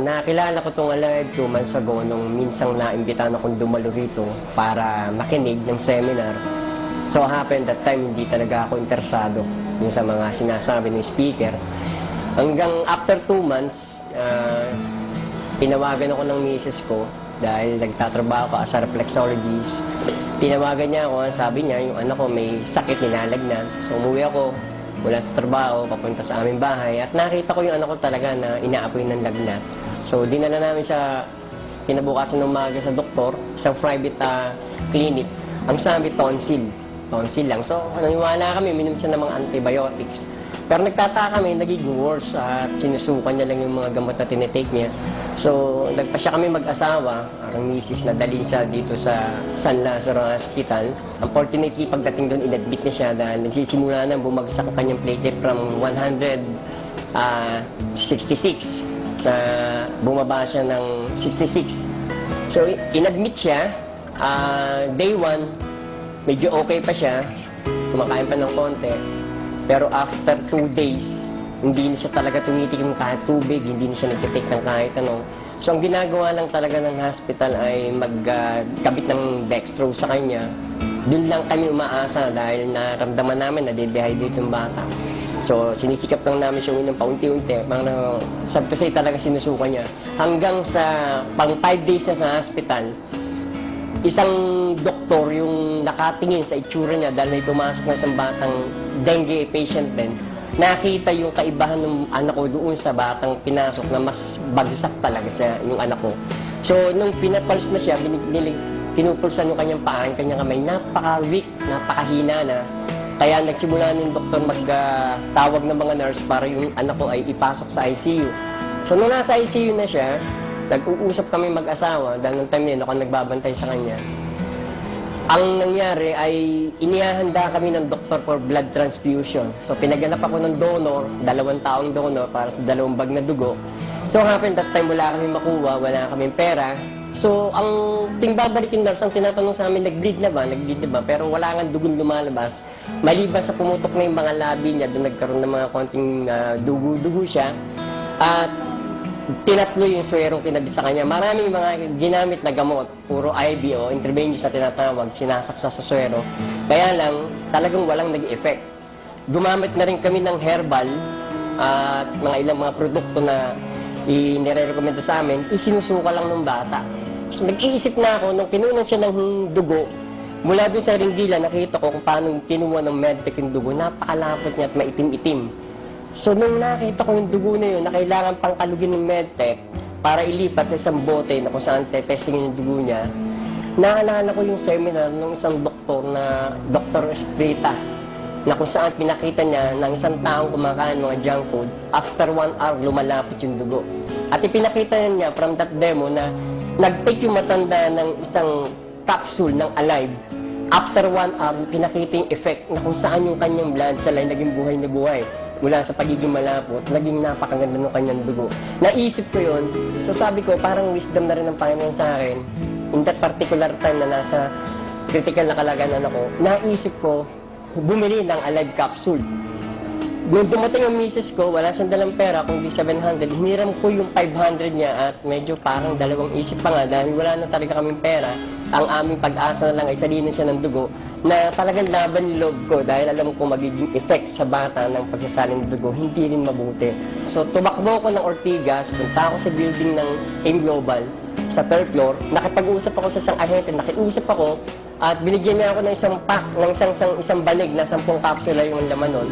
Nakilala ko itong Alive 2 months ago nung minsang naimbitahan akong dumalo rito para makinig ng seminar. So happened that time hindi talaga ako interesado yung sa mga sinasabi ng speaker. Hanggang after 2 months, tinawagan ako ng misis ko dahil nagtatrabaho ako as a reflexologist. Tinawagan niya ako, sabi niya yung anak ko may sakit, ninalagnan. So umuwi ako mula sa trabaho, papunta sa aming bahay at nakita ko yung anak ko talaga na inaapoy ng lagnat. So dinala namin siya kinabukasan ng umaga sa doktor, isang private clinic. Ang sabi tonsil lang. So naniwala kami, minom siya ng mga antibiotics. Pero nagtataka kami, nagiging worse at sinusukan niya lang yung mga gamot na tinitake niya. So, nagpa siya kami mag-asawa, ang misis na dali siya dito sa San Lazaro Hospital. Unfortunately, pagdating doon, inadmit niya siya dahil nagsisimula na bumagsak ang kanyang platelet from 166 na bumaba siya ng 66. So, inadmit siya. Day 1, medyo okay pa siya. Kumakain pa ng konti. Pero after 2 days, hindi na siya talaga tumitikim kahit tubig, hindi na siya nagtitake ng kahit ano. So, ang ginagawa lang talaga ng hospital ay magkabit ng dextrose sa kanya. Doon lang kami umaasa dahil naramdaman namin na dehydrate yung bata. So, sinisikap lang namin siya unang paunti-unti. Sabi kasi talaga sinusuka niya. Hanggang sa pang 5 days na sa hospital, isang doktor yung nakatingin sa itsura niya dahil may pumasok na isang batang dengue patient din. Nakita yung kaibahan ng anak ko doon sa batang pinasok na mas bagsak talaga siya yung anak ko. So, nung pinapulse na siya, pinupulsan yung kanyang paa, yung kanyang kamay, napaka-weak, napakahina na. Kaya nagsimula ng doktor magtawag ng mga nurse para yung anak ko ay ipasok sa ICU. So, nung nasa ICU na siya, nag-uusap kami mag-asawa dahil nung time na yun ako nagbabantay sa kanya. Ang nangyari ay inihahanda kami ng doktor for blood transfusion. So pinaganap ako ng donor, 2 taong donor para sa 2 bag na dugo. So happened that time wala kami makuha, wala kaming pera. So ang babalik yung nurse, ang tinatanong sa amin, nag-bleed na ba? Pero wala nga dugong lumalabas. Maliban sa pumutok na yung mga labi niya, doon nagkaroon ng mga konting dugo-dugo siya. At tinatlo yung suwerong kinabi sa kanya. Maraming mga ginamit na gamot, puro IV o intravenous na tinatawag, sinasaksa sa suwero. Kaya lang, talagang walang nag-effect. Gumamit na rin kami ng herbal at mga ilang mga produkto na inire-recommenda sa amin, isinusuka lang ng bata. So, nag-iisip na ako, nung pinunan siya ng dugo, mula doon sa ringgila, nakita ko kung paano kinuha ng medtech yung dugo, napakalapot niya at maitim-itim. So, nung nakita ko yung dugo na yun, na kailangan pang kalugin ng medtech para ilipat sa isang bote na kung saan testingin yung dugo niya, naalala ko yung seminar ng isang doktor na Dr. Estrita, na kung saan pinakita niya ng isang taong kumakain mga junk food, after 1 hour, lumalapit yung dugo. At ipinakita niya from that demo na nag-take yung matanda ng isang capsule ng Alive. After 1 hour, pinakita yung effect na kung saan yung kanyang blood cell ay naging buhay na buhay. Mula sa pagiging malapot, naging napakaganda ng kanyang dugo. Naisip ko yun, so sabi ko, parang wisdom na rin ng Panginoon sa akin. In that particular time na nasa critical na kalagayan ako, naisip ko, bumili ng Alive capsule. Nung dumating ang misis ko, wala siyang dalang pera, kundi 700, hiniram ko yung 500 niya at medyo parang dalawang isip pa nga dahil wala na talaga kaming pera. Ang aming pag-asa na lang ay salinin siya ng dugo na talagang laban yung loob ko dahil alam ko magiging effect sa bata ng pagsasalin ng dugo, hindi rin mabuti. So, tumakbo ko ng Ortigas, punta ako sa building ng AIM Global sa 3rd floor, nakipag-usap ako sa isang ahente, nakiusap ako at binigyan niya ako ng isang pack, ng isang banig na 10 kapsula yung laman nun.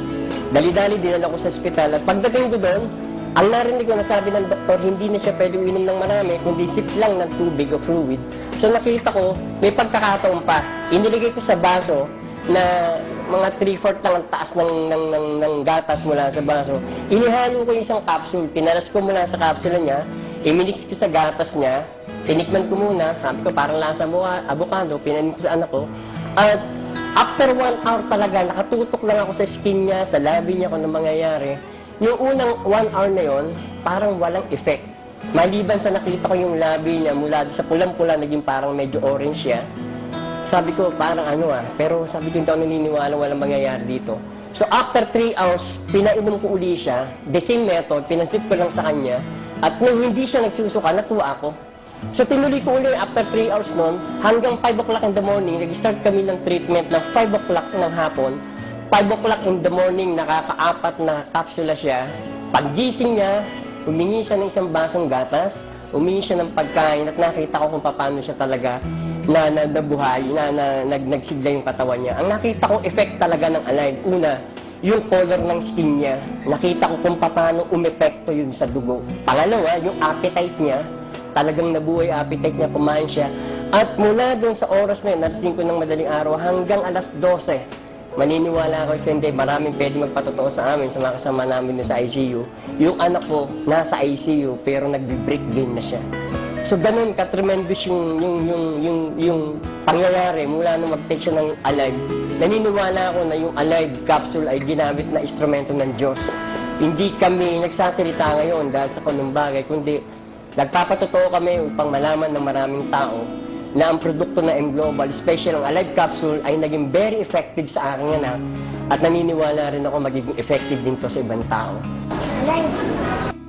Dali-dali dinala ko sa ospital at pagdating ko doon, ang narinig ko na sabi ng doktor, hindi na siya pwede uminom ng marami, kundi sip lang ng tubig o fluid. So nakita ko, may pagkakataon pa. Iniligay ko sa baso na mga 3/4 lang ang taas ng gatas mula sa baso. Inihalo ko yung isang capsule, pinaras ko mula sa capsule niya, iminix ko sa gatas niya, tinikman ko muna, sabi ko parang lasa mo avocado, pinanin ko sa anak ko. At after 1 hour talaga, nakatutok lang ako sa skin niya, sa labi niya kung ano mangyayari. Yung unang 1 hour na yon, parang walang effect. Maliban sa nakita ko yung labi niya, mula sa pulang-pula, naging parang medyo orange siya. Sabi ko, parang pero sabi ko, hindi ako naniniwala walang mangyayari dito. So after 3 hours, pinainom ko uli siya, the same method, pinansip ko lang sa kanya, At nung hindi siya nagsusuka, natuwa ako. So tinuloy ko ulit after 3 hours noon, hanggang 5 o'clock in the morning, nag-start kami ng treatment ng 5 o'clock ng hapon. 5 o'clock in the morning, nakaka-4 na kapsula siya. Paggising niya, humingi siya ng isang basong gatas, humingi siya ng pagkain, at nakita ko kung paano siya talaga nabuhay, nagsigla yung katawan niya. Ang nakita kong effect talaga ng Alive, una, yung color ng skin niya. Nakita ko kung paano umepekto yun sa dugo. Pangalawa, yung appetite niya, talagang nabuhay appetite niya, kumain siya. At mula doon sa oras na yun, nalasing ko ng madaling araw, hanggang alas 12, maniniwala ako sa hindi, maraming pwede magpatotoo sa amin, sa mga kasama namin sa ICU. Yung anak ko, nasa ICU, pero nagbe-break na siya. So, ganun ka-tremendous yung pangyayari mula nung mag-take siya ng Alive. Naniniwala ako na yung Alive capsule ay ginamit na instrumento ng Diyos. Hindi kami nagsasalita ngayon dahil sa kanong bagay, kundi nagpapatotoo kami upang malaman ng maraming tao na ang produkto na M-Global, special ang Alive capsule, ay naging very effective sa aking anak at naniniwala rin ako magiging effective din to sa ibang tao. Alive.